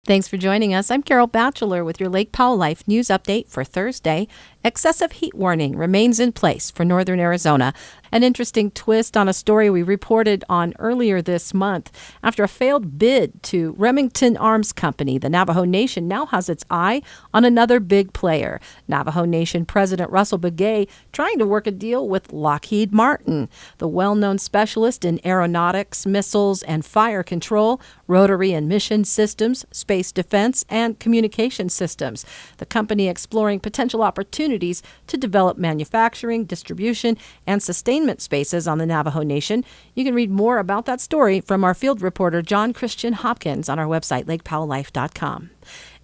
Thanks for joining us. I'm Carol Batchelor with your Lake Powell Life News Update for Thursday. Excessive heat warning remains in place for northern Arizona. An interesting twist on a story we reported on earlier this month. After a failed bid to Remington Arms Company, the Navajo Nation now has its eye on another big player. Navajo Nation President Russell Begay trying to work a deal with Lockheed Martin, the well-known specialist in aeronautics, missiles, and fire control, rotary and mission systems, space defense, and communication systems. The company exploring potential opportunities to develop manufacturing, distribution, and sustainment spaces on the Navajo Nation. You can read more about that story from our field reporter, John Christian Hopkins, on our website, lakepowelllife.com.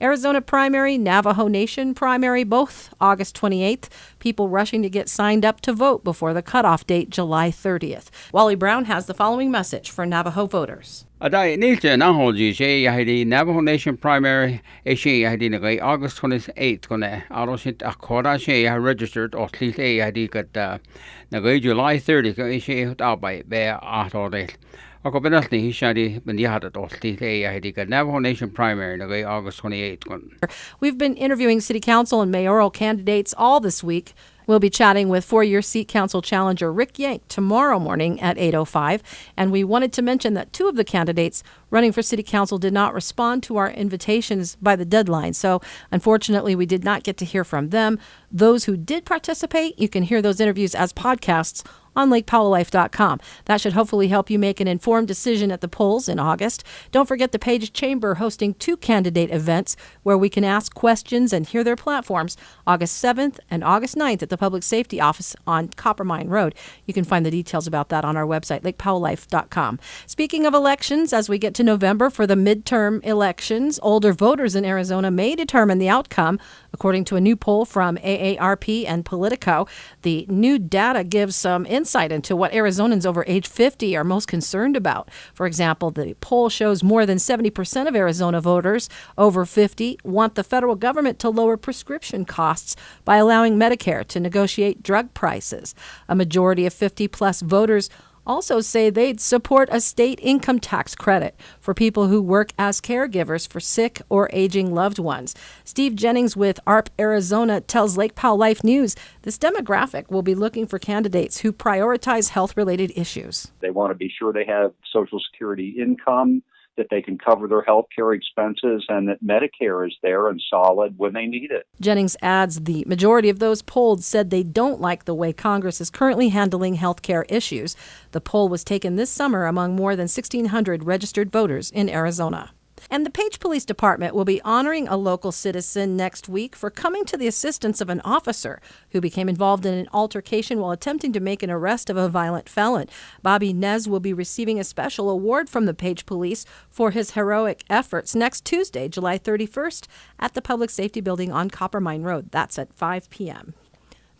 Arizona primary, Navajo Nation primary, both August 28th. People rushing to get signed up to vote before the cutoff date, July 30th. Wally Brown has the following message for Navajo voters. Adai nilje na hoji she yahidi Navajo Nation primary she yahidi nagai August 28th kone arosit akora she registered otlite yahidi kat nagai July 30th ko she tabai be atore. Ako benatni hishadi bendihadat otlite yahidi kat Navajo Nation primary nagai August 28th kon. We've been interviewing city council and mayoral candidates all this week. We'll be chatting with four-year seat council challenger Rick Yank tomorrow morning at 8:05. And we wanted to mention that two of the candidates running for city council did not respond to our invitations by the deadline. So unfortunately, we did not get to hear from them. Those who did participate, you can hear those interviews as podcasts on lakepowelllife.com. That should hopefully help you make an informed decision at the polls in August. Don't forget the Page Chamber hosting two candidate events where we can ask questions and hear their platforms, August 7th and August 9th at the Public Safety Office on Coppermine Road. You can find the details about that on our website, lakepowelllife.com. Speaking of elections, as we get to November for the midterm elections, older voters in Arizona may determine the outcome. According to a new poll from AARP and Politico, the new data gives some insight into what Arizonans over age 50 are most concerned about. For example, the poll shows more than 70% of Arizona voters over 50 want the federal government to lower prescription costs by allowing Medicare to negotiate drug prices. A majority of 50-plus voters also say they'd support a state income tax credit for people who work as caregivers for sick or aging loved ones. Steve Jennings with ARP Arizona tells Lake Powell Life News this demographic will be looking for candidates who prioritize health-related issues. They want to be sure they have Social Security income, that they can cover their health care expenses, and that Medicare is there and solid when they need it. Jennings adds the majority of those polled said they don't like the way Congress is currently handling health care issues. The poll was taken this summer among more than 1,600 registered voters in Arizona. And the Page Police Department will be honoring a local citizen next week for coming to the assistance of an officer who became involved in an altercation while attempting to make an arrest of a violent felon. Bobby Nez will be receiving a special award from the Page Police for his heroic efforts next Tuesday, July 31st, at the Public Safety Building on Coppermine Road. That's at 5 p.m.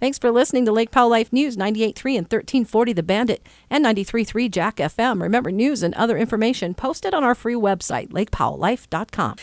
Thanks for listening to Lake Powell Life News, 98.3 and 1340 The Bandit, and 93.3 Jack FM. Remember, news and other information posted on our free website, lakepowelllife.com.